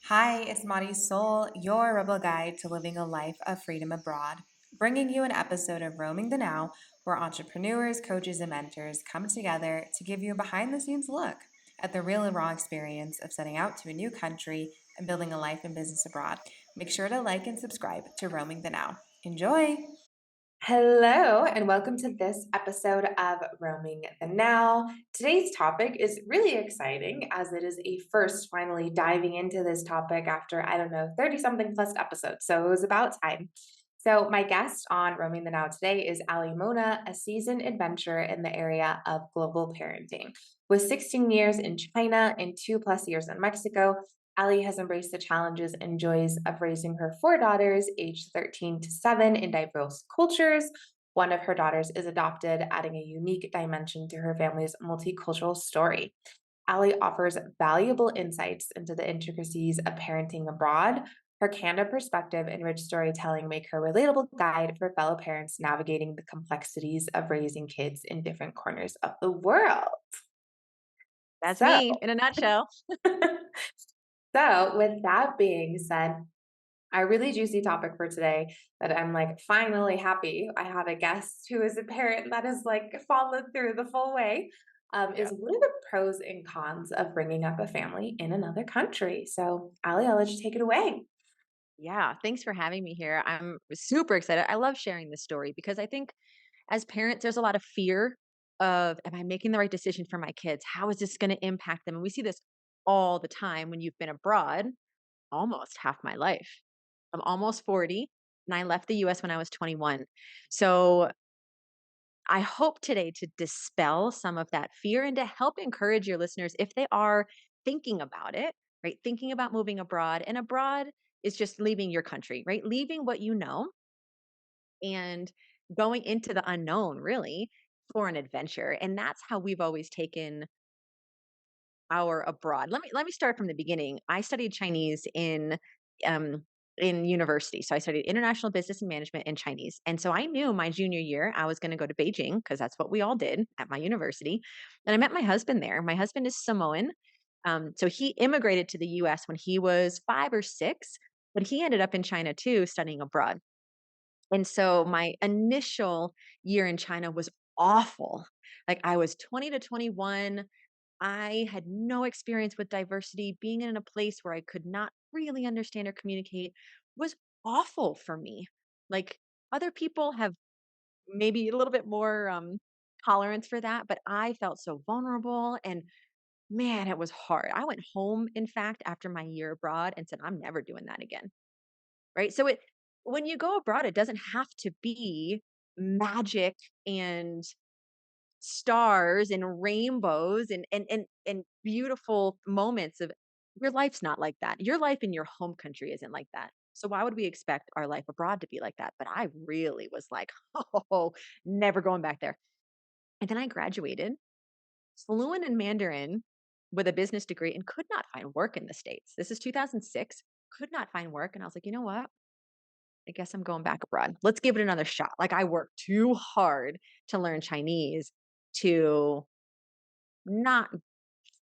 Hi, it's Marisol, your rebel guide to living a life of freedom abroad, bringing you an episode of Roaming the Now, where entrepreneurs, coaches, and mentors come together to give you a behind the scenes look at the real and raw experience of setting out to a new country and building a life and business abroad. Make sure to like and subscribe to Roaming the Now. Enjoy! Hello, and welcome to this episode of Roaming the Now. Today's topic is really exciting as it is a first finally diving into this topic after, 30 something plus episodes. So it was about time. So, my guest on Roaming the Now today is Ali Mona, a seasoned adventurer in the area of global parenting. With 16 years in China and 2+ years in Mexico, Ali has embraced the challenges and joys of raising her four daughters, aged 13 to 7, in diverse cultures. One of her daughters is adopted, adding a unique dimension to her family's multicultural story. Ali offers valuable insights into the intricacies of parenting abroad. Her candid perspective and rich storytelling make her a relatable guide for fellow parents navigating the complexities of raising kids in different corners of the world. That's So, me in a nutshell. so with that being said, a really juicy topic for today that I'm like finally happy I have a guest who is a parent that has like followed through the full way. Is Yeah. what are the pros and cons of bringing up a family in another country? So, Ali, I'll let you take it away. Yeah, thanks for having me here. I'm super excited. I love sharing this story because I think as parents, there's a lot of fear of, am I making the right decision for my kids? How is this going to impact them? And we see this all the time when you've been abroad almost half my life. I'm almost 40 and I left the US when I was 21. So I hope today to dispel some of that fear and to help encourage your listeners if they are thinking about it, right? Thinking about moving abroad. And abroad is just leaving your country, right? Leaving what you know and going into the unknown, really, for an adventure. And that's how we've always taken our abroad. Let me start from the beginning. I studied Chinese um in university. So I studied international business and management and Chinese. And so I knew my junior year I was going to go to Beijing because that's what we all did at my university. And I met my husband there. My husband is Samoan. So he immigrated to the US when he was 5 or 6, but he ended up in China too, studying abroad. And so my initial year in China was awful. Like I was 20 to 21. I had no experience with diversity. Being in a place where I could not really understand or communicate was awful for me. Like other people have maybe a little bit more tolerance for that, but I felt so vulnerable and man, it was hard. I went home, in fact, after my year abroad and said, I'm never doing that again. Right. So when you go abroad, it doesn't have to be magic and stars and rainbows and beautiful moments of your life's not like that. Your life in your home country isn't like that. So why would we expect our life abroad to be like that? But I really was like, oh, never going back there. And then I graduated fluent in Mandarin with a business degree and could not find work in the States. This is 2006, could not find work. And I was like, you know what? I guess I'm going back abroad. Let's give it another shot. Like I worked too hard to learn Chinese to not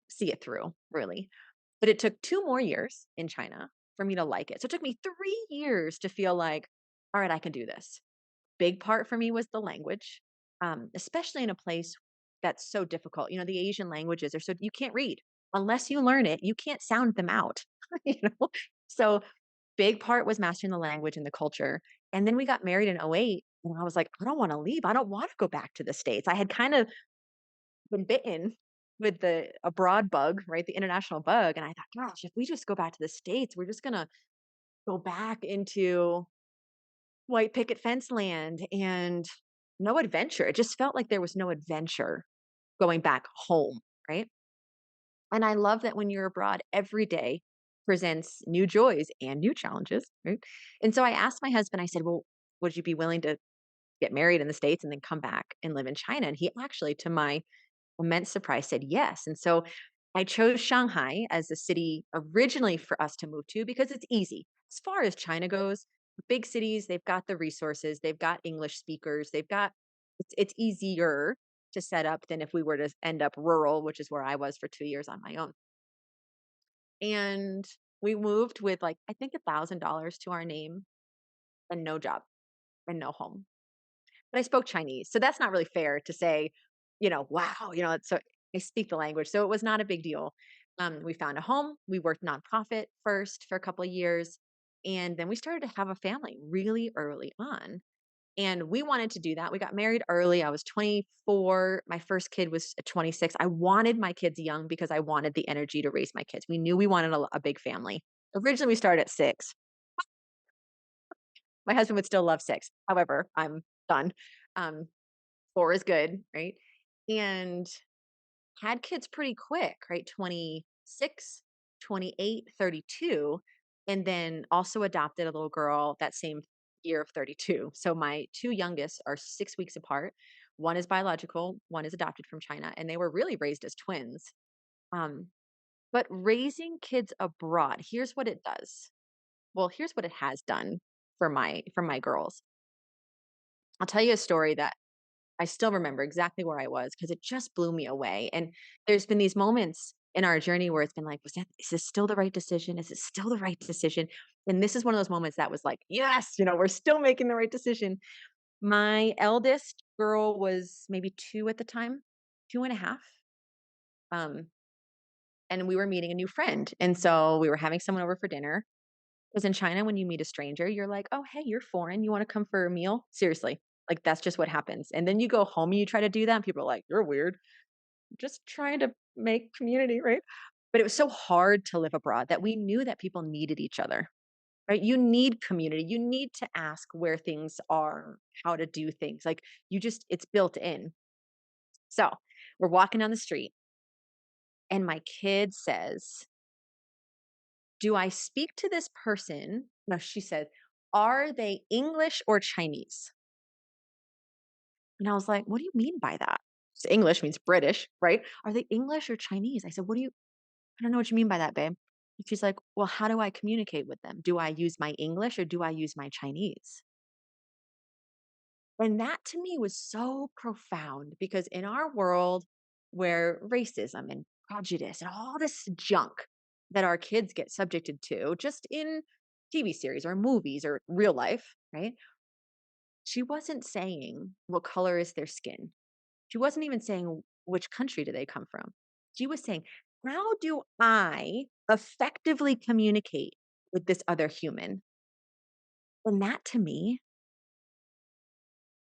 see it through, really. But it took 2 more years in China for me to like it. So it took me 3 years to feel like, "All right, I can do this." Big part for me was the language, especially in a place that's so difficult. You know, the Asian languages are so you can't read. Unless you learn it, you can't sound them out, you know? So, big part was mastering the language and the culture. And then we got married in '08, and I was like, "I don't wanna leave. I don't wanna go back to the States." I had kind of been bitten with the abroad bug, right? The international bug. And I thought, gosh, if we just go back to the States, we're just gonna go back into white picket fence land and no adventure. It just felt like there was no adventure going back home, right? And I love that when you're abroad, every day presents new joys and new challenges, right? And so I asked my husband, I said, well, would you be willing to get married in the States and then come back and live in China? And he actually, to my immense surprise, said yes. And so I chose Shanghai as the city originally for us to move to because it's easy. As far as China goes, big cities, they've got the resources, they've got English speakers, it's easier to set up than if we were to end up rural, which is where I was for 2 years on my own. And We moved with like, I think $1,000 to our name and no job and no home. But I spoke Chinese. So that's not really fair to say, wow, so I speak the language. So it was not a big deal. We found a home. We worked nonprofit first for a couple of years. And then we started to have a family really early on. And we wanted to do that. We got married early. I was 24. My first kid was 26. I wanted my kids young because I wanted the energy to raise my kids. We knew we wanted a big family. Originally, we started at 6. My husband would still love 6. However, I'm done. Um, 4 is good, right? And had kids pretty quick, right? 26, 28, 32, and then also adopted a little girl that same year of 32. So my 2 youngest are 6 weeks apart. One is biological, one is adopted from China, and they were really raised as twins. Um, but raising kids abroad, here's what it does. Well, here's what it has done for my girls. I'll tell you a story that I still remember exactly where I was because it just blew me away. And there's been these moments in our journey where it's been like, is this still the right decision? Is it still the right decision? And this is one of those moments that was like, yes, we're still making the right decision. My eldest girl was maybe 2 at the time, 2.5. Um, and we were meeting a new friend. And so we were having someone over for dinner. Because in China, when you meet a stranger, you're like, "Oh, hey, you're foreign. You wanna come for a meal?" Seriously, like, that's just what happens, and then you go home and you try to do that, and people are like, "You're weird." Just trying to make community, right? But it was so hard to live abroad that we knew that people needed each other, right? You need community. You need to ask where things are, how to do things, like, it's built in. So, we're walking down the street, and my kid says, "Do I speak to this person?" No, she said, "Are they English or Chinese?" And I was like, "What do you mean by that?" So English means British, right? "Are they English or Chinese?" I said, "I don't know what you mean by that, babe." And she's like, "Well, how do I communicate with them? Do I use my English or do I use my Chinese?" And that to me was so profound because in our world where racism and prejudice and all this junk that our kids get subjected to just in TV series or movies or real life, right? She wasn't saying what color is their skin. She wasn't even saying which country do they come from. She was saying, how do I effectively communicate with this other human? And that to me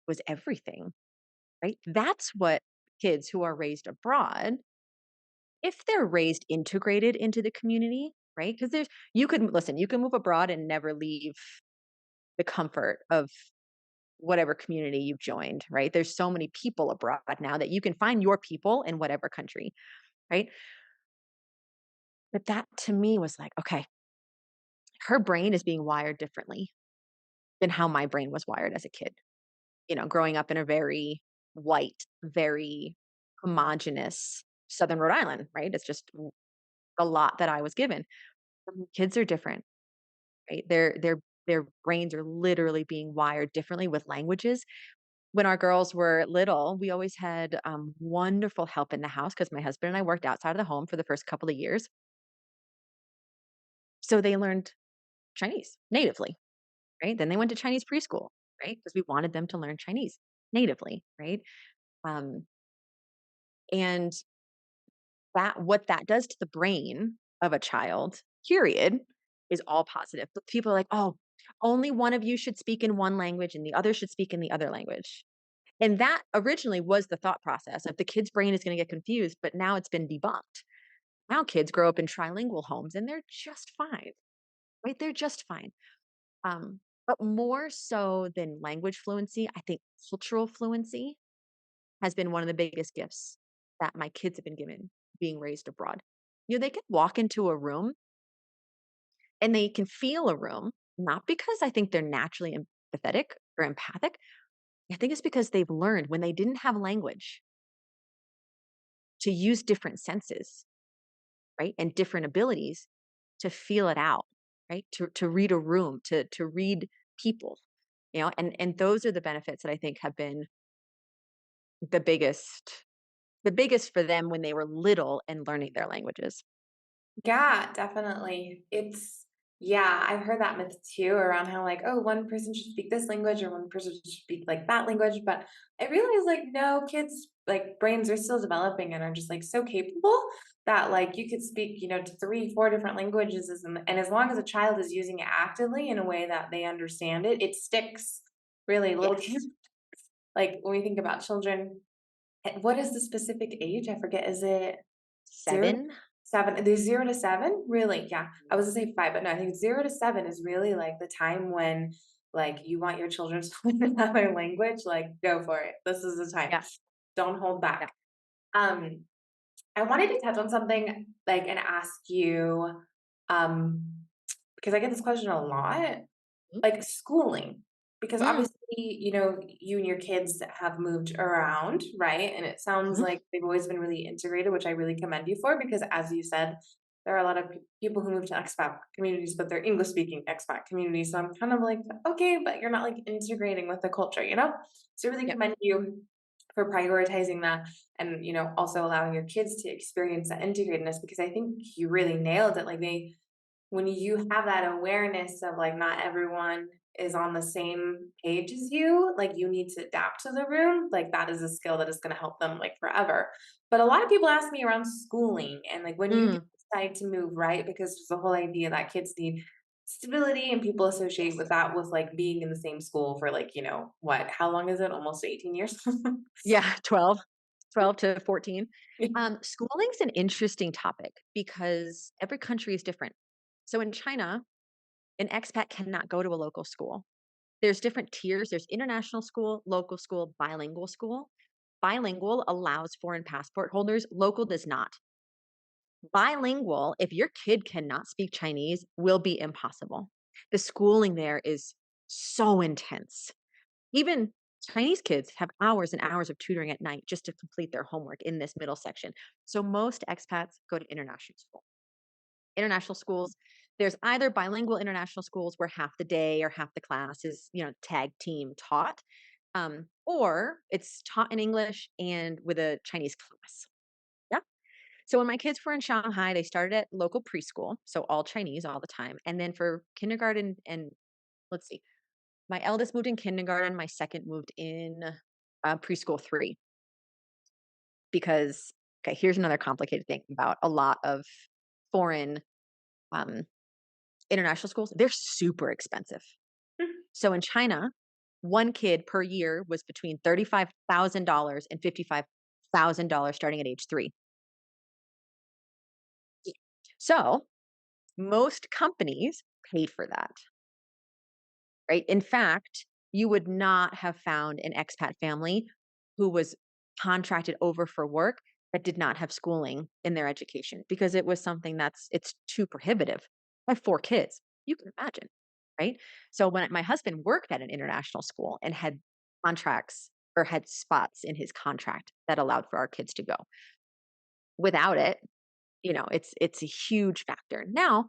was everything, right? That's what kids who are raised abroad, if they're raised integrated into the community, right? Because you can move abroad and never leave the comfort of whatever community you've joined, right? There's so many people abroad now that you can find your people in whatever country, right? But that to me was like, okay, her brain is being wired differently than how my brain was wired as a kid. Growing up in a very white, very homogenous Southern Rhode Island, right? It's just a lot that I was given. Kids are different, right? Their brains are literally being wired differently with languages. When our girls were little, we always had wonderful help in the house because my husband and I worked outside of the home for the first couple of years. So they learned Chinese natively, right? Then they went to Chinese preschool, right? Because we wanted them to learn Chinese natively, right? Um, and what that does to the brain of a child, period, is all positive. But people are like, oh, only one of you should speak in one language and the other should speak in the other language. And that originally was the thought process of the kid's brain is going to get confused, but now it's been debunked. Now kids grow up in trilingual homes and they're just fine, right? They're just fine. But more so than language fluency, I think cultural fluency has been one of the biggest gifts that my kids have been given being raised abroad. They can walk into a room and they can feel a room, not because I think they're naturally empathetic or empathic. I think it's because they've learned when they didn't have language to use different senses, right? And different abilities to feel it out, right? To read a room, to read people, and those are the benefits that I think have been the biggest the biggest for them when they were little and learning their languages. Yeah, definitely. Yeah, I've heard that myth too around how like, oh, one person should speak this language or one person should speak like that language. But I realize like, no, kids like brains are still developing and are just like so capable that like you could speak, to three, four different languages and as long as a child is using it actively in a way that they understand it, it sticks really little kids. Yes. Like when we think about children, what is the specific age? I forget. Is it 0 7. 7? There's 0 to 7? Really? Yeah. I was gonna say 5, but no, I think 0 to 7 is really, like, the time when, like, you want your children to learn another language, like, go for it. This is the time. Yeah. Don't hold Yeah. back. Um, I wanted to touch on something, like, and ask you, um, because I get this question a lot, Mm. like schooling, because Mm. obviously, you and your kids have moved around, right? And it sounds Mhm. like they've always been really integrated, which I really commend you for, because as you said, there are a lot of people who move to expat communities, but they're English speaking expat communities. So I'm kind of like, okay, but you're not like integrating with the culture, you know? So I really Yeah. commend you for prioritizing that and also allowing your kids to experience that integratedness because I think you really nailed it. Like they when you have that awareness of like not everyone is on the same page as you, like you need to adapt to the room, like that is a skill that is going to help them like forever. But a lot of people ask me around schooling and like when you Mm. decide to move, right? Because there's the whole idea that kids need stability and people associate with that with like being in the same school for like, what, how long is it? Almost 18 years. Yeah, 12 to 14. Schooling's an interesting topic because every country is different. So in China, an expat cannot go to a local school. There's different tiers. There's international school, local school, bilingual school. Bilingual allows foreign passport holders, local does not. Bilingual, if your kid cannot speak Chinese, will be impossible. The schooling there is so intense. Even Chinese kids have hours and hours of tutoring at night just to complete their homework in this middle section. So most expats go to international school. International schools, there's either bilingual international schools where half the day or half the class is, tag team taught, or it's taught in English and with a Chinese class. Yeah. So when my kids were in Shanghai, they started at local preschool, so all Chinese all the time. And then for kindergarten and let's see, my eldest moved in kindergarten, my second moved in preschool 3 because okay, here's another complicated thing about a lot of foreign um, international schools. They're super expensive. So in China, one kid per year was between $35,000 and $55,000 starting at age 3. So most companies paid for that, right? In fact, you would not have found an expat family who was contracted over for work that did not have schooling in their education because it was something it's too prohibitive. I have 4 kids. You can imagine, right? So when my husband worked at an international school and had contracts or had spots in his contract that allowed for our kids to go. Without it, it's a huge factor. Now,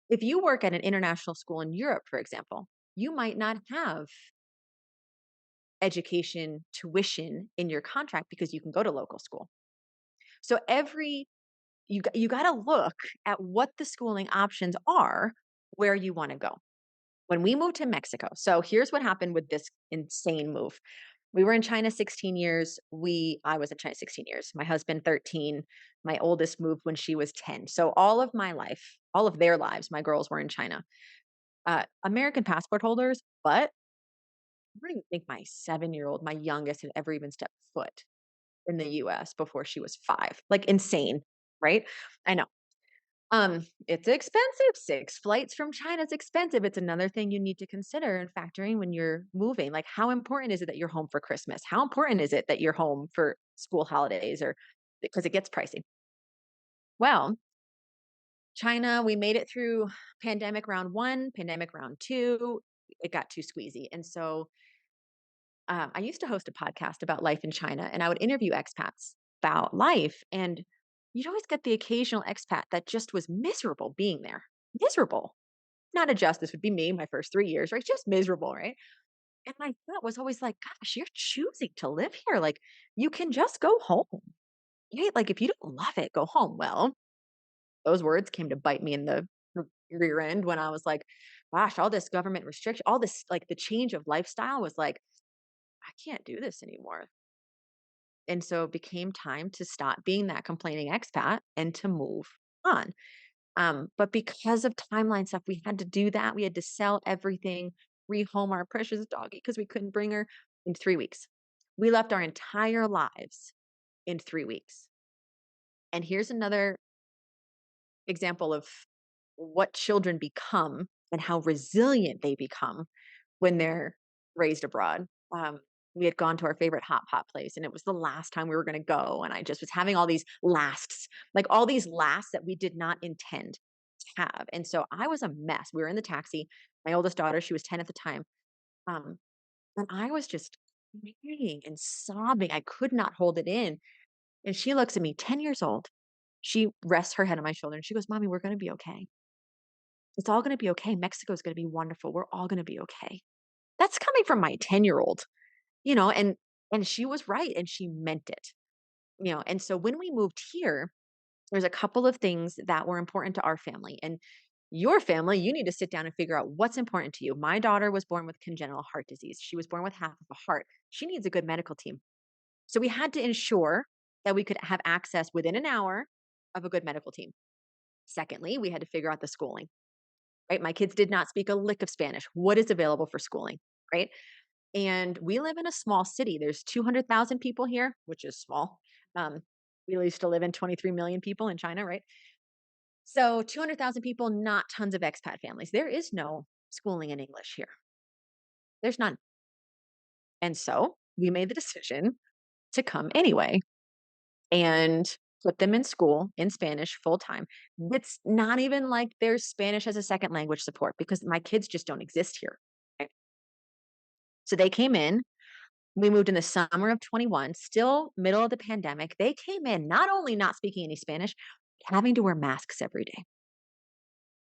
if you work at an international school in Europe, for example, you might not have education tuition in your contract because you can go to local school. So you got to look at what the schooling options are where you want to go. When we moved to Mexico, so here's what happened with this insane move. We were in China 16 years. I was in China 16 years. My husband 13. My oldest moved when she was 10. So all of my life, all of their lives, my girls were in China. American passport holders, but I don't even think my 7-year-old, my youngest, had ever even stepped foot in the US before she was 5. Like insane, right? I know. It's expensive. 6 flights from China is expensive. It's another thing you need to consider and factoring when you're moving. Like how important is it that you're home for Christmas? How important is it that you're home for school holidays or because it gets pricey? Well, China, we made it through pandemic round 1, pandemic round 2. It got too squeezy. And so I used to host a podcast about life in China, and I would interview expats about life. And you'd always get the occasional expat that just was miserable being there. Miserable. Not a just, this would be me my first 3 years, right? Just miserable, right? And my thought was always like, gosh, you're choosing to live here. Like, you can just go home, right? Like, if you don't love it, go home. Well, those words came to bite me in the rear end when I was like, gosh, all this government restriction, all this, like the change of lifestyle was like, I can't do this anymore. And so it became time to stop being that complaining expat and to move on. But because of timeline stuff, we had to do that. We had to sell everything, rehome our precious doggy because we couldn't bring her in 3 weeks. We left our entire lives in 3 weeks. And here's another example of what children become and how resilient they become when they're raised abroad. We had gone to our favorite hot pot place and it was the last time we were going to go. And I just was having all these lasts, like all these lasts that we did not intend to have. And so I was a mess. We were in the taxi. My oldest daughter, she was 10 at the time. Um, and I was just crying and sobbing. I could not hold it in. And she looks at me, 10 years old. She rests her head on my shoulder and she goes, Mommy, we're going to be okay. It's all going to be okay. Mexico's going to be wonderful. We're all going to be okay. That's coming from my 10-year-old, and she was right and she meant it. And so when we moved here, there's a couple of things that were important to our family. And your family, you need to sit down and figure out what's important to you. My daughter was born with congenital heart disease. She was born with half of a heart. She needs a good medical team. So we had to ensure that we could have access within an hour of a good medical team. Secondly, we had to figure out the schooling, right? My kids did not speak a lick of Spanish. What is available for schooling, right? And we live in a small city. There's 200,000 people here, which is small. Um, we used to live in 23 million people in China, right? So 200,000 people, not tons of expat families. There is no schooling in English here. There's none. And so we made the decision to come anyway and put them in school in Spanish full time. It's not even like there's Spanish as a second language support because my kids just don't exist here. Right? So they came in. We moved in the summer of 21, still middle of the pandemic. They came in not only not speaking any Spanish, having to wear masks every day.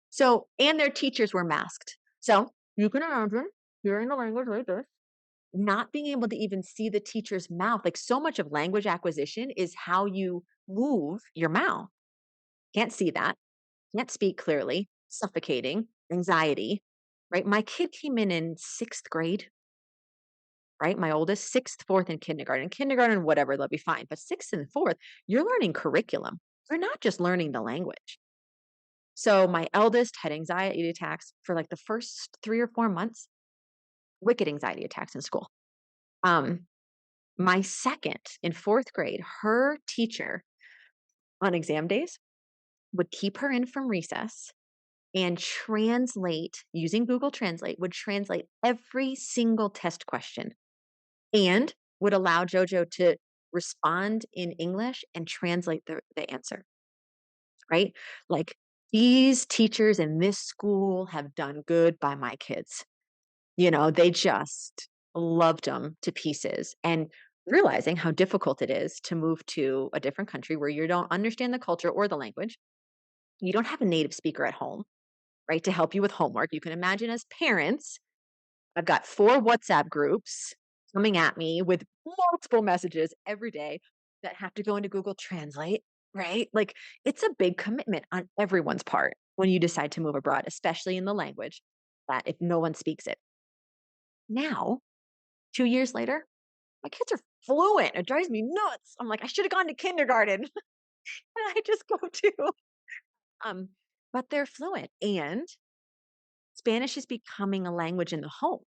So, and their teachers were masked. So you can imagine hearing the language like this, not being able to even see the teacher's mouth. Like so much of language acquisition is how you move your mouth. Can't see that, can't speak clearly, suffocating, anxiety, right? My kid came in sixth grade, right? My oldest, sixth, fourth, and kindergarten. Kindergarten, whatever, they'll be fine. But sixth and fourth, you're learning curriculum. You're not just learning the language. So my eldest had anxiety attacks for like the first 3 or 4 months, wicked anxiety attacks in school. Um, my second in fourth grade, her teacher on exam days would keep her in from recess and translate using Google Translate, would translate every single test question and would allow JoJo to respond in English and translate the answer, right? Like these teachers in this school have done good by my kids. They just loved them to pieces and realizing how difficult it is to move to a different country where you don't understand the culture or the language. You don't have a native speaker at home, right? To help you with homework. You can imagine as parents, I've got 4 WhatsApp groups coming at me with multiple messages every day that have to go into Google Translate, right? Like it's a big commitment on everyone's part when you decide to move abroad, especially in the language that if no one speaks it. Now, 2 years later, my kids are fluent. It drives me nuts. I'm like, I should have gone to kindergarten and I just go to um but they're fluent and Spanish is becoming a language in the home.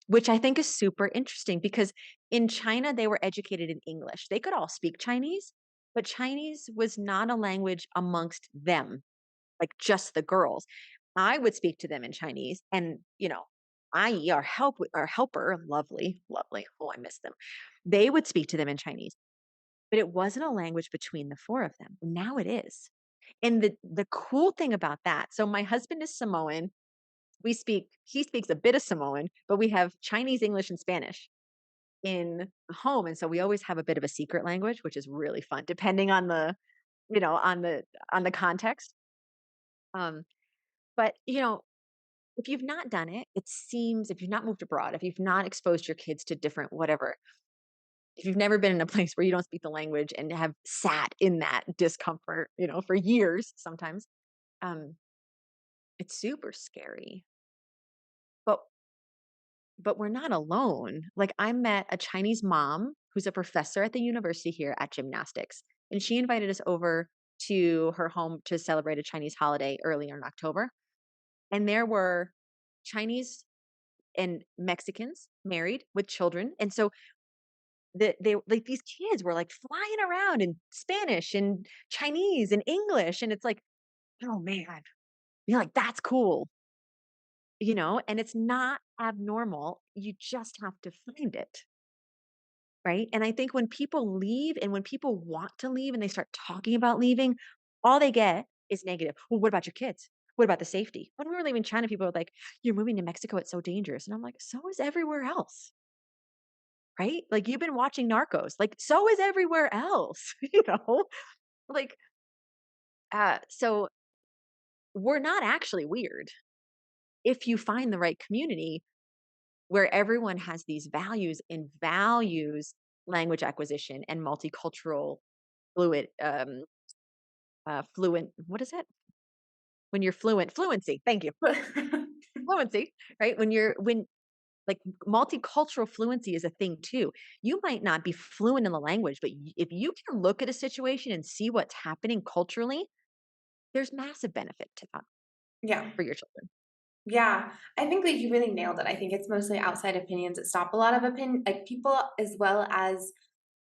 Which I think is super interesting because in China, they were educated in English. They could all speak Chinese, but Chinese was not a language amongst them, like just the girls. I would speak to them in Chinese and, I, our helper, lovely, lovely. Oh, I miss them. They would speak to them in Chinese, but it wasn't a language between the four of them. Now it is. And the cool thing about that, so my husband is Samoan, he speaks a bit of Samoan, but we have Chinese, English, and Spanish in the home. And so we always have a bit of a secret language, which is really fun, depending on the context. Um, but if you've not done it, it seems if you've not moved abroad, if you've not exposed your kids to different whatever, if you've never been in a place where you don't speak the language and have sat in that discomfort, for years sometimes, um, it's super scary. But we're not alone. Like, I met a Chinese mom who's a professor at the university here at gymnastics, and she invited us over to her home to celebrate a Chinese holiday earlier in October. And there were Chinese and Mexicans married with children. And so they like these kids were like flying around in Spanish and Chinese and English. And it's like, oh man, you're like, that's cool, and it's not abnormal. You just have to find it. Right? And I think when people leave and when people want to leave and they start talking about leaving, all they get is negative. Well, what about your kids? What about the safety? When we were leaving China, people were like, "You're moving to Mexico, it's so dangerous." And I'm like, "So is everywhere else." Right? Like you've been watching Narcos. Like so is everywhere else, Like so we're not actually weird if you find the right community where everyone has these values and values language acquisition and multicultural fluid fluent what is it? When you're fluency, thank you. Fluency, right? When like multicultural fluency is a thing too. You might not be fluent in the language, but if you can look at a situation and see what's happening culturally, there's massive benefit to that Yeah. for your children. Yeah, I think that you really nailed it. I think it's mostly outside opinions that stop a lot of like people, as well as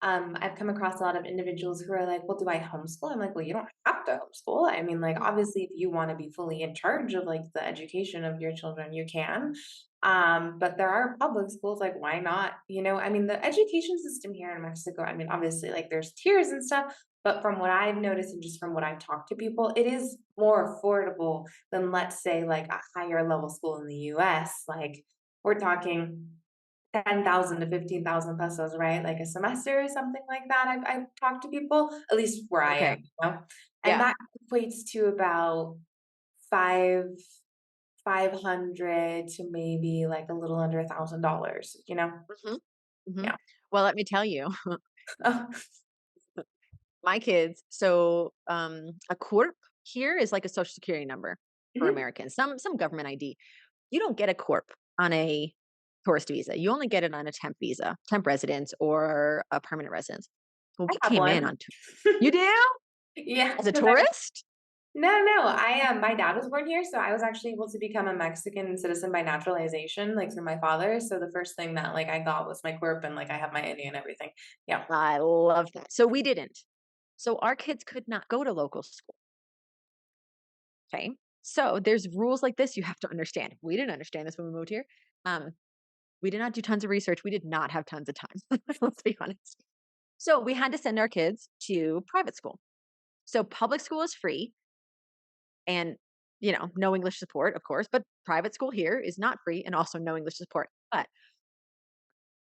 I've come across a lot of individuals who are like, "Well, do I homeschool?" I'm like, "Well, you don't have to homeschool. I mean, like, Mhm. obviously, if you want to be fully in charge of like the education of your children, you can. But there are public schools. Like, why not? I mean, the education system here in Mexico. I mean, obviously, like, there's tiers and stuff. But from what I've noticed and just from what I've talked to people, it is more affordable than, let's say, like a higher level school in the US. Like we're talking 10,000 to 15,000 pesos, right? Like a semester or something like that. I've talked to people, at least where I Okay. am. And Yeah. that equates to about five 500 to maybe like a little under $1,000. Mhm. Mhm. Yeah. Well, let me tell you, Oh, my kids, so a corp here is like a social security number for mhm. Americans. Some government ID. You don't get a corp on a tourist visa. You only get it on a temp visa, temp residence, or a permanent residence. Well, I we have came in one. on you do Yeah, as a 'cause I tourist? no, my dad was born here, so I was actually able to become a Mexican citizen by naturalization, like, through my father, so the first thing that, like, I got was my corp and, like, I have my ID and everything. Yeah. I love that. So we didn't. So our kids could not go to local school. Okay. So there's rules like this you have to understand. We didn't understand this when we moved here. Um, we did not do tons of research. We did not have tons of time. Let's be honest. So we had to send our kids to private school. So public school is free and no English support, of course, but private school here is not free and also no English support. But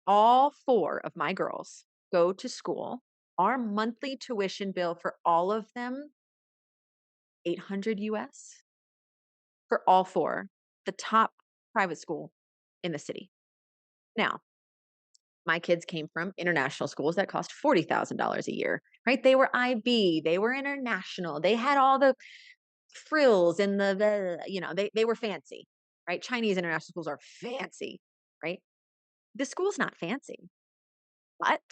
all four of my girls go to school. Our monthly tuition bill for all of them, 800 US for all four, the top private school in the city. Now, my kids came from international schools that cost $40,000 a year, right? They were IB, they were international, they had all the frills and they were fancy, right? Chinese international schools are fancy, right? The school's not fancy, but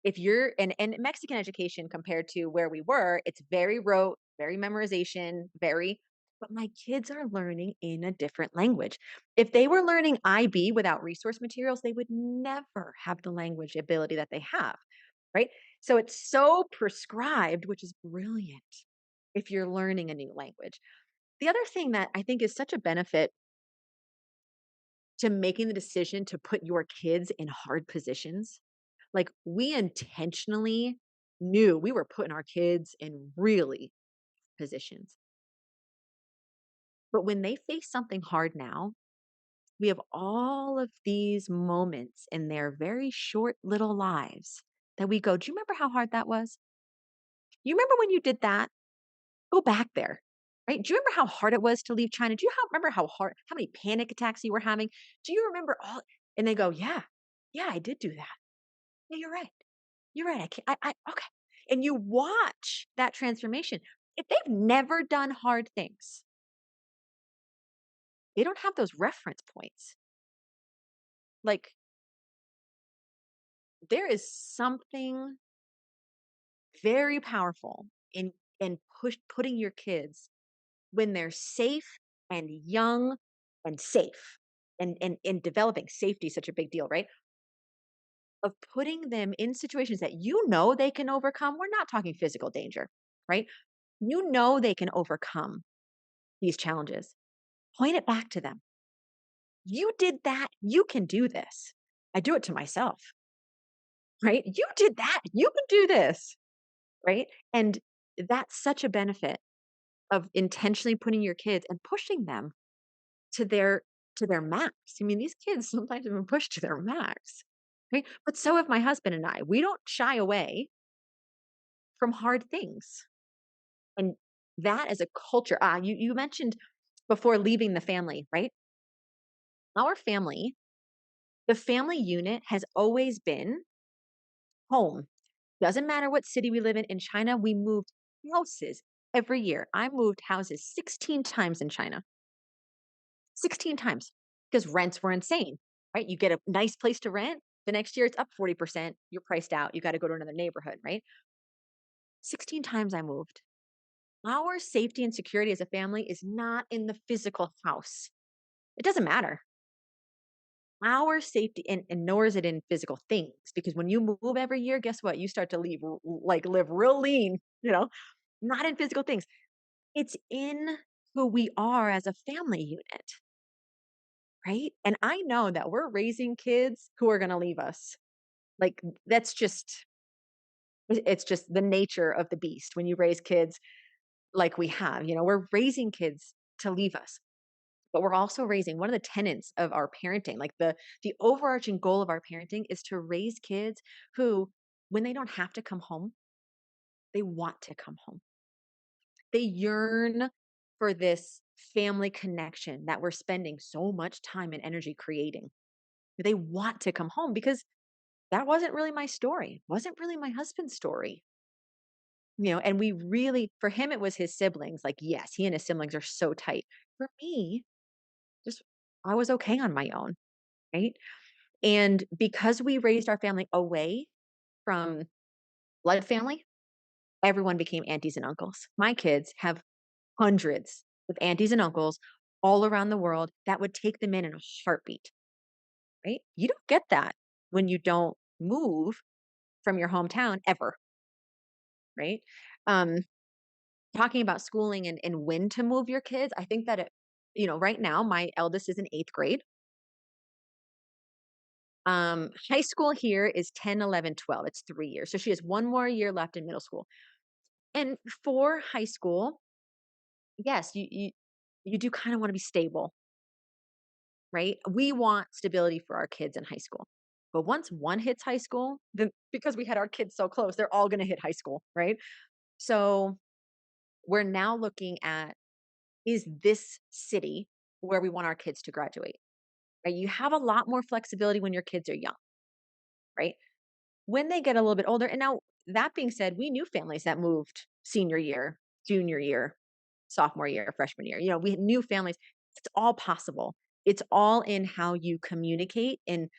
if you're and Mexican education compared to where we were, it's very rote, very memorization, very but my kids are learning in a different language. If they were learning IB without resource materials, they would never have the language ability that they have, right? So it's so prescribed, which is brilliant if you're learning a new language. The other thing that I think is such a benefit to making the decision to put your kids in hard positions, like we intentionally knew we were putting our kids in really positions. But when they face something hard now, we have all of these moments in their very short little lives that we go, do you remember how hard that was? You remember when you did that? Go back there. Right? Do you remember how hard it was to leave China? Do you remember how many panic attacks you were having? Do you remember all? And they go, yeah, I did do that. Yeah, you're right. You're right. I can't, okay. And you watch that transformation. If they've never done hard things, they don't have those reference points. Like, there is something very powerful in putting your kids when they're safe and young and safe and developing safety is such a big deal, right? Of putting them in situations that you know they can overcome. We're not talking physical danger, right? You know they can overcome these challenges. Point it back to them. You did that. You can do this. I do it to myself, right? You did that. You can do this, right? And that's such a benefit of intentionally putting your kids and pushing them to their max. I mean, these kids sometimes have been pushed to their max, right? But so have my husband and I. We don't shy away from hard things. And that as a culture, you mentioned before leaving the family, right? Our family, the family unit has always been home. Doesn't matter what city we live in. In China, we moved houses every year. I moved houses 16 times in China, 16 times because rents were insane, right? You get a nice place to rent. The next year it's up 40%. You're priced out. You got to go to another neighborhood, right? 16 times I moved. Our safety and security as a family is not in the physical house. It doesn't matter. Our safety, and nor is it in physical things, because when you move every year, guess what? You start to live real lean, not in physical things. It's in who we are as a family unit, right? And I know that we're raising kids who are going to leave us. Like, that's just, it's just the nature of the beast when you raise kids like we have. We're raising kids to leave us. But we're also raising, one of the tenets of our parenting, like the overarching goal of our parenting is to raise kids who, when they don't have to come home, they want to come home. They yearn for this family connection that we're spending so much time and energy creating. They want to come home because that wasn't really my story. Wasn't really my husband's story. And we really, for him, it was his siblings. Like, yes, he and his siblings are so tight. For me, just I was okay on my own, right? And because we raised our family away from blood family, everyone became aunties and uncles. My kids have hundreds of aunties and uncles all around the world that would take them in a heartbeat, right? You don't get that when you don't move from your hometown ever, right? Um, Talking about schooling and when to move your kids, I think that right now my eldest is in eighth grade. High school here is 10, 11, 12. It's 3 years. So she has one more year left in middle school. And for high school, yes, you do kind of want to be stable, right? We want stability for our kids in high school. But once one hits high school, then because we had our kids so close, they're all going to hit high school, right? So we're now looking at, is this city where we want our kids to graduate? Right? You have a lot more flexibility when your kids are young, right? When they get a little bit older, and now that being said, we knew families that moved senior year, junior year, sophomore year, freshman year. We knew families. It's all possible. It's all in how you communicate and,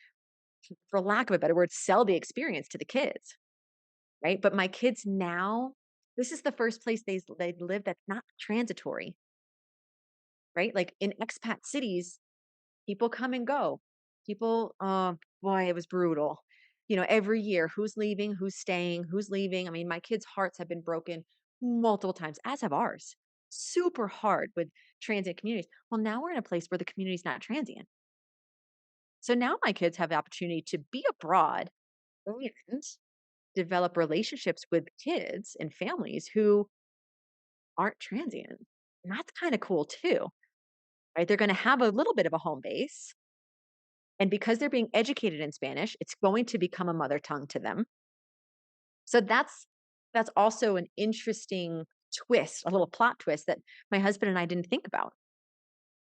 for lack of a better word, sell the experience to the kids, right? But my kids now, this is the first place they live that's not transitory, right? Like in expat cities, people come and go. People, oh boy, it was brutal. Every year, who's leaving, who's staying, who's leaving. I mean, my kids' hearts have been broken multiple times, as have ours. Super hard with transient communities. Well, now we're in a place where the community's not transient. So now my kids have the opportunity to be abroad and develop relationships with kids and families who aren't transient. And that's kind of cool too, right? They're going to have a little bit of a home base. And because they're being educated in Spanish, it's going to become a mother tongue to them. So that's also an interesting twist, a little plot twist that my husband and I didn't think about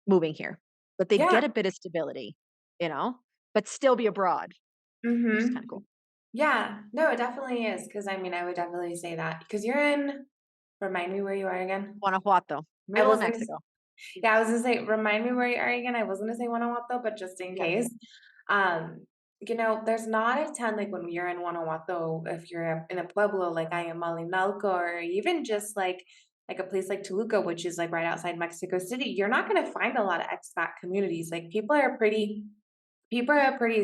moving here. But they'd Yeah. get a bit of stability, you know, but still be abroad, which is kind of Hmm. cool. Yeah, no, it definitely is. Because I mean, I would definitely say that because you're in remind me where you are again? Guanajuato, I middle of was gonna Mexico. Yeah, I was gonna say, remind me where you are again. I was gonna say Guanajuato, but just in Yep. case. There's not a ton like when you're in Guanajuato, if you're in a pueblo like I am Malinalco, or even just like a place like Toluca, which is like right outside Mexico City, you're not gonna find a lot of expat communities. Like people are pretty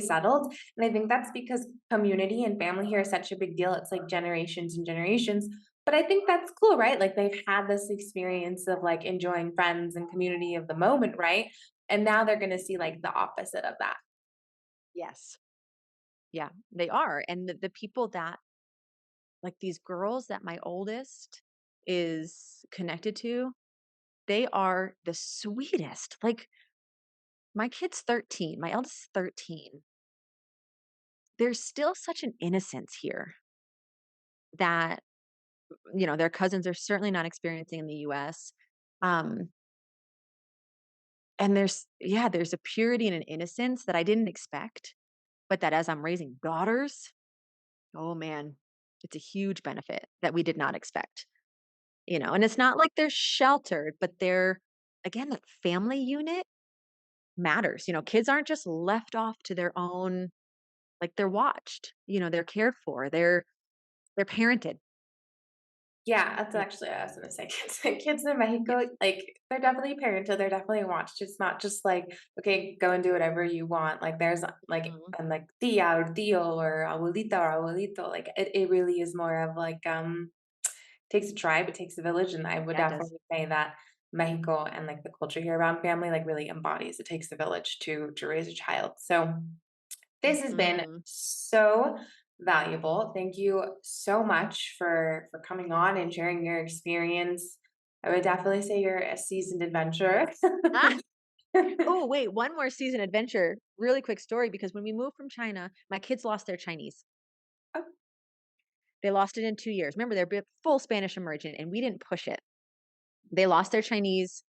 settled. And I think that's because community and family here is such a big deal. It's like generations and generations. But I think that's cool, right? Like they've had this experience of like enjoying friends and community of the moment, right? And now they're going to see like the opposite of that. Yes. Yeah, they are. And the people that like these girls that my oldest is connected to, they are the sweetest. Like my kid's 13, my eldest is 13. There's still such an innocence here that, their cousins are certainly not experiencing in the US. Um, and there's a purity and an innocence that I didn't expect, but that as I'm raising daughters, oh man, it's a huge benefit that we did not expect. And it's not like they're sheltered, but they're again, that family unit matters. Kids aren't just left off to their own, like they're watched, they're cared for, they're parented. Yeah, that's Yeah. actually what I was gonna say. Kids in Mexico, Yes. like they're definitely parented, they're definitely watched. It's not just like, okay, go and do whatever you want. Like there's like Mhm. like tia or tío or abuelita or abuelito. Like it really is more of like takes a tribe, it takes a village, and I would Yeah, it does. definitely say that Mexico and like the culture here around family like really embodies it takes a village to raise a child. So this has been Mhm. so valuable. Thank you so much for coming on and sharing your experience. I would definitely say you're a seasoned adventurer. Oh, wait, one more season adventure. Really quick story because when we moved from China, my kids lost their Chinese. Oh, They lost it in 2 years. Remember, they're full Spanish emergent, and we didn't push it. They lost their Chinese.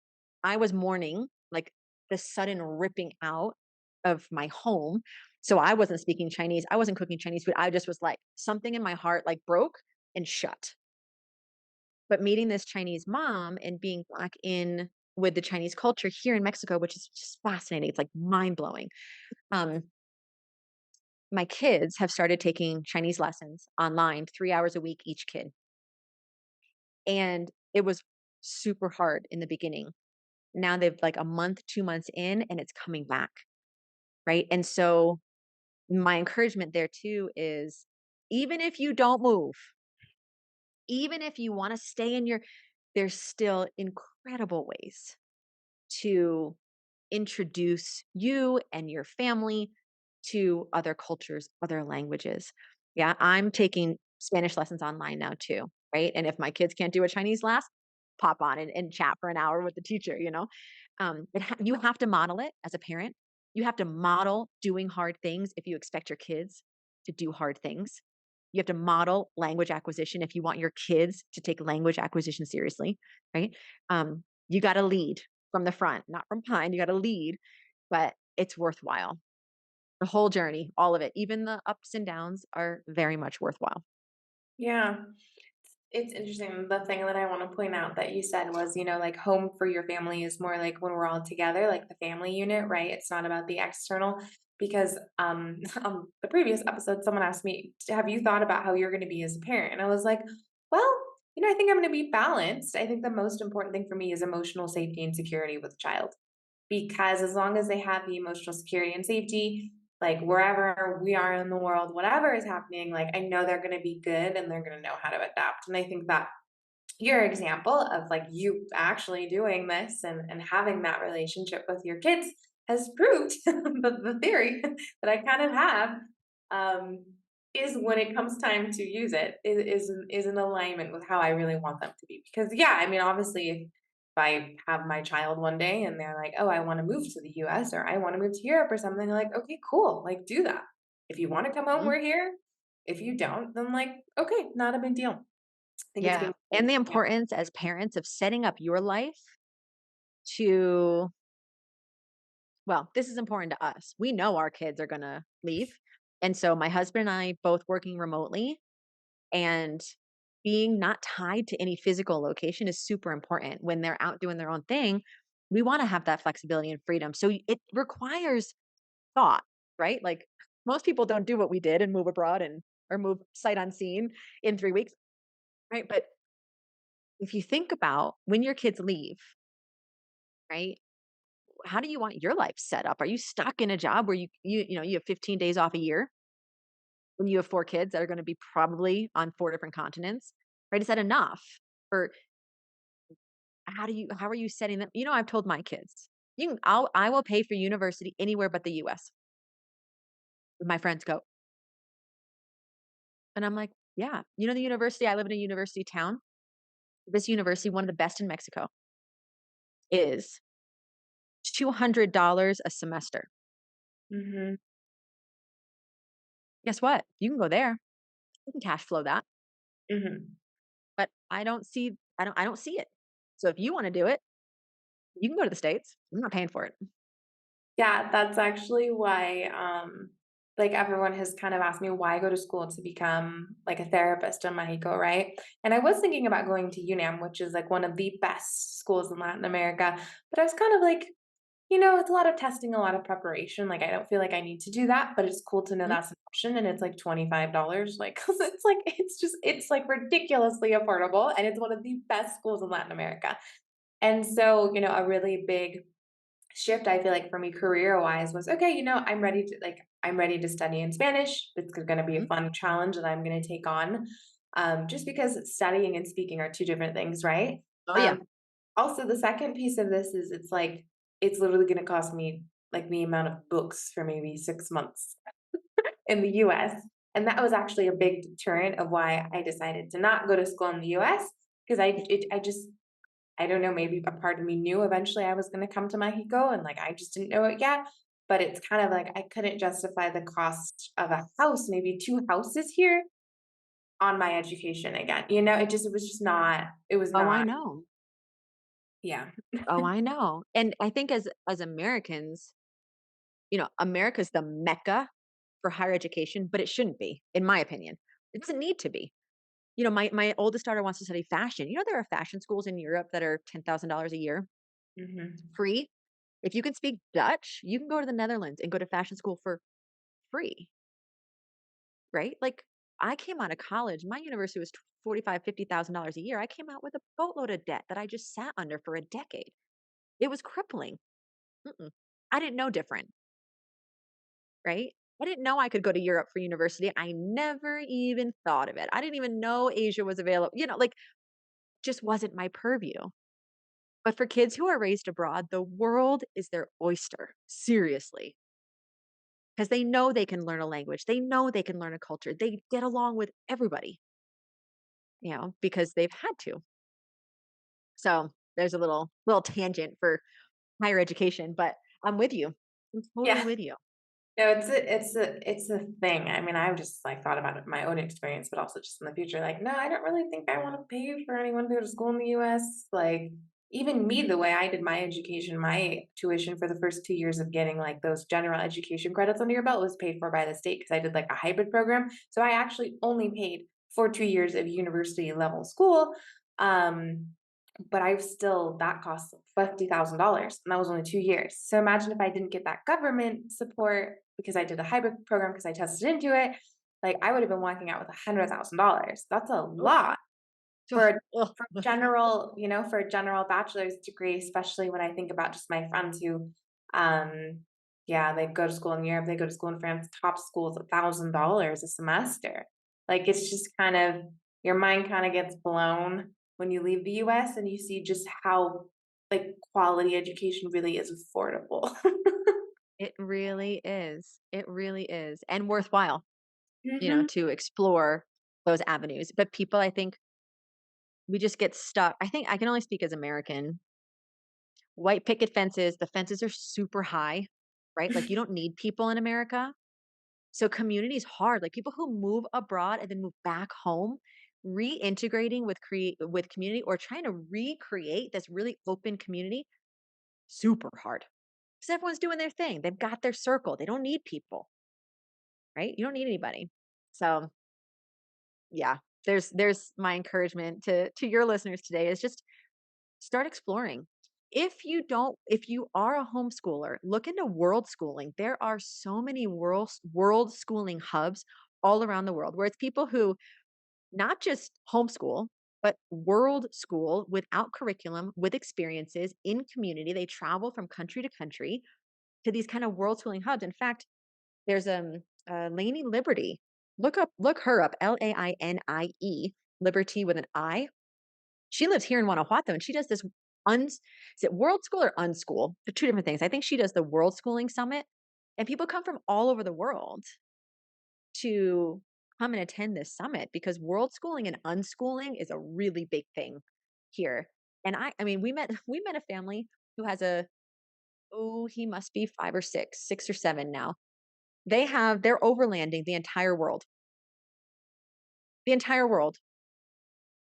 I was mourning, like, the sudden ripping out of my home. So I wasn't speaking Chinese. I wasn't cooking Chinese food. I just was like, something in my heart, like, broke and shut. But meeting this Chinese mom and being back in with the Chinese culture here in Mexico, which is just fascinating. It's like mind blowing. Um, my kids have started taking Chinese lessons online, 3 hours a week, each kid. And it was super hard in the beginning. Now they've like a month, 2 months in, and it's coming back. Right. And so my encouragement there too is even if you don't move, even if you want to stay in there's still incredible ways to introduce you and your family to other cultures, other languages. Yeah, I'm taking Spanish lessons online now too, right? And if my kids can't do a Chinese class, pop on and chat for an hour with the teacher. You have to model it as a parent. You have to model doing hard things if you expect your kids to do hard things. You have to model language acquisition if you want your kids to take language acquisition seriously, right? You got to lead from the front, not from behind. You got to lead, but it's worthwhile. The whole journey, all of it, even the ups and downs are very much worthwhile. yeah. It's interesting. The thing that I want to point out that you said was, like home for your family is more like when we're all together, like the family unit, right? It's not about the external. Because on the previous episode, someone asked me, have you thought about how you're going to be as a parent? And I was like, well, I think I'm going to be balanced. I think the most important thing for me is emotional safety and security with a child. Because as long as they have the emotional security and safety, like wherever we are in the world, whatever is happening, like I know they're going to be good and they're going to know how to adapt. And I think that your example of like you actually doing this and having that relationship with your kids has proved the theory that I kind of have um, is when it comes time to use it is in alignment with how I really want them to be. Because yeah, I mean, obviously, if I have my child one day and they're like, "Oh, I want to move to the U.S. or I want to move to Europe or something," like, "Okay, cool, like do that. If you want to come home, Mhm. we're here. If you don't, then like, okay, not a big deal." I think it's Yeah. being And the yeah. importance as parents of setting up your life to, well, this is important to us. We know our kids are going to leave. And so my husband and I both working remotely and being not tied to any physical location is super important. When they're out doing their own thing, we want to have that flexibility and freedom. So it requires thought, right? Like most people don't do what we did and move abroad and or move sight unseen in 3 weeks, right? But if you think about when your kids leave, right? How do you want your life set up? Are you stuck in a job where you have 15 days off a year when you have 4 kids that are gonna be probably on 4 different continents, right? Is that enough? Or how are you setting them I've told my kids, I will pay for university anywhere but the US." My friends go, and I'm like, "Yeah. You know the university I live in a university town. This university, one of the best in Mexico, is $200 a semester. Mhm. Guess what? You can go there. You can cash flow that, Mhm. but I don't see it. So if you wanna do it, you can go to the States. I'm not paying for it." Yeah, that's actually why, like, everyone has kind of asked me why go to school to become, like, a therapist in Mexico, right? And I was thinking about going to UNAM, which is, like, one of the best schools in Latin America, but I was kind of like, it's a lot of testing, a lot of preparation, like, I don't feel like I need to do that, but it's cool to know Mhm. that's an option, and it's, like, $25, like, 'cause it's, like, ridiculously affordable, and it's one of the best schools in Latin America. And so, a really big shift I feel like for me career-wise was, okay, I'm ready to study in Spanish. It's gonna be a Mhm. fun challenge that I'm gonna take on, just because studying and speaking are 2 different things, right? Oh, yeah. Um, Also, the second piece of this is it's like, it's literally gonna cost me, like, the amount of books for maybe 6 months in the US, and that was actually a big deterrent of why I decided to not go to school in the US, 'cause I just I don't know, maybe a part of me knew eventually I was gonna come to Mexico and, like, I just didn't know it yet, but it's kind of like I couldn't justify the cost of a house, maybe 2 houses here on my education again, it was just not it was Oh, I not know. yeah. Oh, I know. And I think as Americans, America's the mecca for higher education, but it shouldn't be, in my opinion. It doesn't need to be. My oldest daughter wants to study fashion. There are fashion schools in Europe that are $10,000 a year Mhm, free. If you can speak Dutch, you can go to the Netherlands and go to fashion school for free, right? Like I came out of college, my university was 45, $50,000 a year. I came out with a boatload of debt that I just sat under for a decade. It was crippling. Mm-mm. I didn't know different, right? I didn't know I could go to Europe for university. I never even thought of it. I didn't even know Asia was available. Like just wasn't my purview. But for kids who are raised abroad, the world is their oyster. Seriously. Because they know they can learn a language. They know they can learn a culture. They get along with everybody, because they've had to. So there's a little tangent for higher education, but I'm with you. I'm totally yeah. with you. No, it's a thing. I mean, I've just, like, thought about it in my own experience, but also just in the future, like, no, I don't really think I wanna pay for anyone to go to school in the US, like, even me, the way I did my education, my tuition for the first 2 years of getting, like, those general education credits under your belt was paid for by the state because I did, like, a hybrid program, so I actually only paid for 2 years of university level school, um, but I've still that cost $50,000, and that was only 2 years. So imagine if I didn't get that government support because I did a hybrid program because I tested into it, like, I would have been walking out with $100,000. That's a Ugh, lot for a ugh, for ugh. general for a general bachelor's degree, especially when I think about just my friends who, um, yeah, they go to school in Europe, they go to school in France, top school is $1,000 a semester. Like, it's just kind of your mind kinda gets blown when you leave the US and you see just how, like, quality education really is affordable. It really is. It really is. And worthwhile, Mhm. to explore those avenues. But people, I think, we just get stuck. I think I can only speak as American. White picket fences, the fences are super high, right? Like you don't need people in America. So community is hard. Like people who move abroad and then move back home, reintegrating with community or trying to recreate this really open community, super hard. Because everyone's doing their thing. They've got their circle. They don't need people, right? You don't need anybody. So yeah, there's my encouragement to your listeners today is just start exploring. If you are a homeschooler, look into world schooling. There are so many world schooling hubs all around the world where it's people who not just homeschool, but world school without curriculum, with experiences in community. They travel from country to country to these kind of world schooling hubs. In fact, there's Lainey Liberty. Look her up, Laini, Liberty with an I. She lives here in Guanajuato and she does this is it world school or unschool? They're two different things. I think she does the world schooling summit and people come from all over the world to come and attend this summit because world schooling and unschooling is a really big thing here. And I mean, we met a family who has he must be 6 or 7 now. They're overlanding the entire world. The entire world.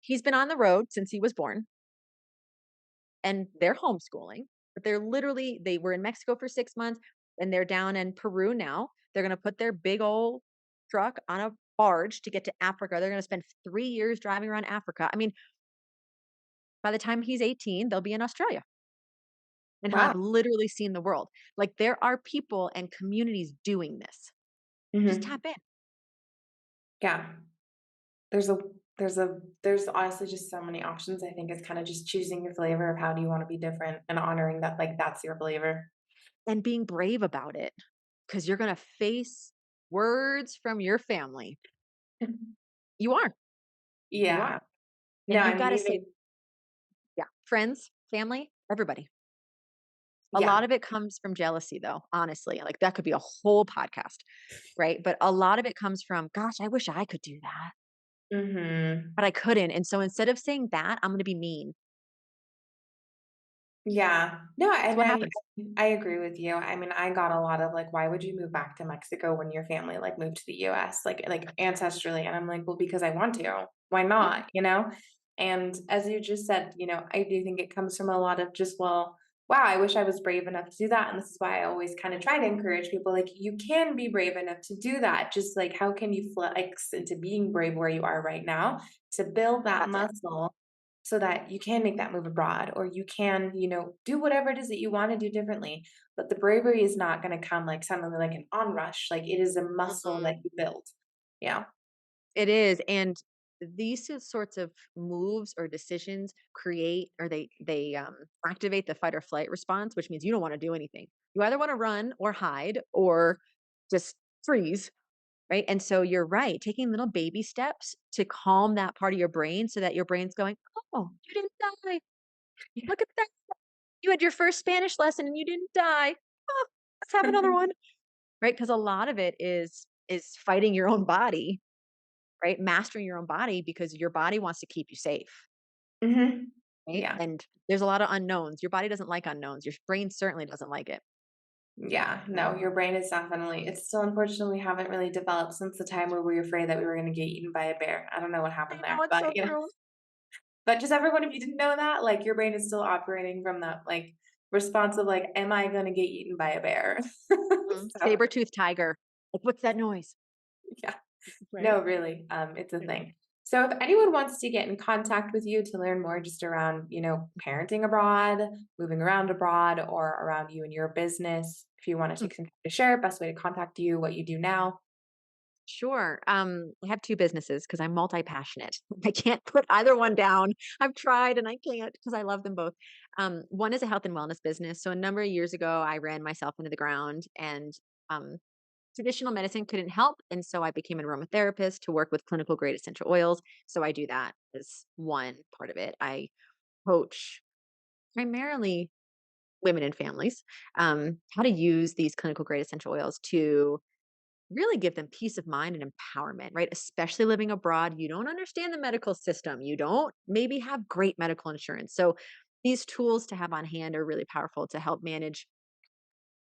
He's been on the road since he was born and they're homeschooling, but they were in Mexico for 6 months and they're down in Peru now. They're going to put their big old truck on a barge to get to Africa. They're going to spend 3 years driving around Africa. I mean, by the time he's 18, they'll be in Australia and he'll Wow. have literally seen the world. Like there are people and communities doing this. Just Hmm. tap in. Yeah. There's a there's honestly just so many options. I think it's kind of just choosing your flavor of how do you want to be different and honoring that like that's your flavor. And being brave about it because you're going to face words from your family. You are. You Yeah. are. No, And I you've got mean to say, even yeah, friends, family, everybody. A yeah. lot of it comes from jealousy, though, honestly. Like that could be a whole podcast, right? But a lot of it comes from, gosh, I wish I could do that, Mhm. but I couldn't. And so instead of saying that, I'm going to be mean. Yeah. No, That's and what happens. I agree with you. I mean, I got a lot of like, why would you move back to Mexico when your family like moved to the US like ancestrally? And I'm like, well, because I want to. Why Yeah. not? You know? And as you just said, you know, I do think it comes from a lot of just, well, wow, I wish I was brave enough to do that. And this is why I always kind of try to encourage people like you can be brave enough to do that. Just like how can you flex into being brave where you are right now to build that That's it. muscle so that you can make that move abroad or you can, do whatever it is that you want to do differently. But the bravery is not going to come like suddenly like an onrush. Like it is a muscle Mhm. that you build. Yeah. It is. And these sorts of moves or decisions create or they activate the fight or flight response, which means you don't want to do anything. You either want to run or hide or just freeze. Right. And so you're right, taking little baby steps to calm that part of your brain so that your brain's going, oh, you didn't die. Look at that. You had your first Spanish lesson and you didn't die. Oh, let's have another one. Right. Because a lot of it is fighting your own body, right? Mastering your own body because your body wants to keep you safe. Hmm. Right. Yeah. And there's a lot of unknowns. Your body doesn't like unknowns. Your brain certainly doesn't like it. Yeah. No, your brain is definitely, it's still unfortunately we haven't really developed since the time where we were afraid that we were going to get eaten by a bear. I don't know what I happened know there, it's but so true. but just everyone, if you didn't know that, like your brain is still operating from that like response of like, am I going to get eaten by a bear? So Saber-toothed tiger. Like, what's that noise? yeah. Right. No, really, it's a Yeah. thing. So if anyone wants to get in contact with you to learn more just around, parenting abroad, moving around abroad, or around you and your business, if you want to take some time to share, best way to contact you, what you do now. Sure. I have 2 businesses because I'm multi-passionate. I can't put either one down. I've tried and I can't because I love them both. One is a health and wellness business. So a number of years ago, I ran myself into the ground and um, traditional medicine couldn't help. And so I became an aromatherapist to work with clinical grade essential oils. So I do that as one part of it. I coach primarily women and families how to use these clinical grade essential oils to really give them peace of mind and empowerment, right? Especially living abroad, you don't understand the medical system. You don't maybe have great medical insurance. So these tools to have on hand are really powerful to help manage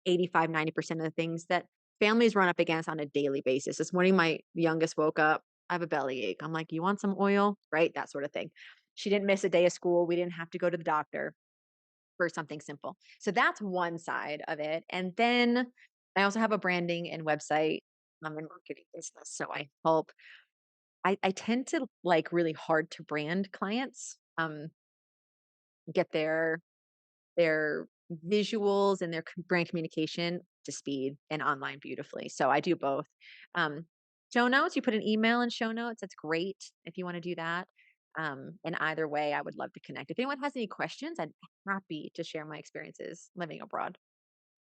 85-90% of the things that families run up against on a daily basis. This morning, my youngest woke up. I have a bellyache. I'm like, you want some oil? Right? That sort of thing. She didn't miss a day of school. We didn't have to go to the doctor for something simple. So that's one side of it. And then I also have a branding and website I'm in marketing business, so I tend to like really hard to brand clients, get their visuals and their brand communication to speed and online beautifully. So I do both. Um, Show notes, you put an email in show notes. That's great if you want to do that. And either way, I would love to connect. If anyone has any questions, I'd be happy to share my experiences living abroad.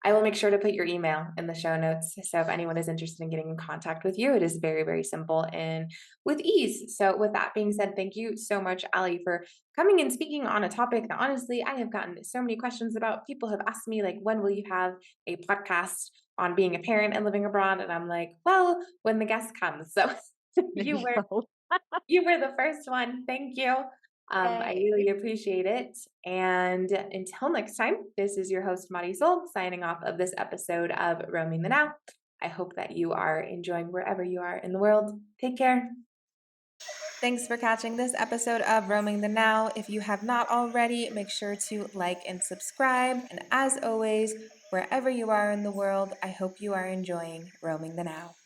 I will make sure to put your email in the show notes. So if anyone is interested in getting in contact with you, it is very, very simple and with ease. So with that being said, thank you so much, Ali, for coming and speaking on a topic that honestly I have gotten so many questions about. People have asked me, like, when will you have a podcast on being a parent and living abroad? And I'm like, well, when the guest comes. So There you you were go. you were the first one. Thank you. I Yay. really appreciate it. And until next time, this is your host, Marisol, signing off of this episode of Roaming the Now. I hope that you are enjoying wherever you are in the world. Take care. Thanks for catching this episode of Roaming the Now. If you have not already, make sure to like and subscribe. And as always, wherever you are in the world, I hope you are enjoying Roaming the Now.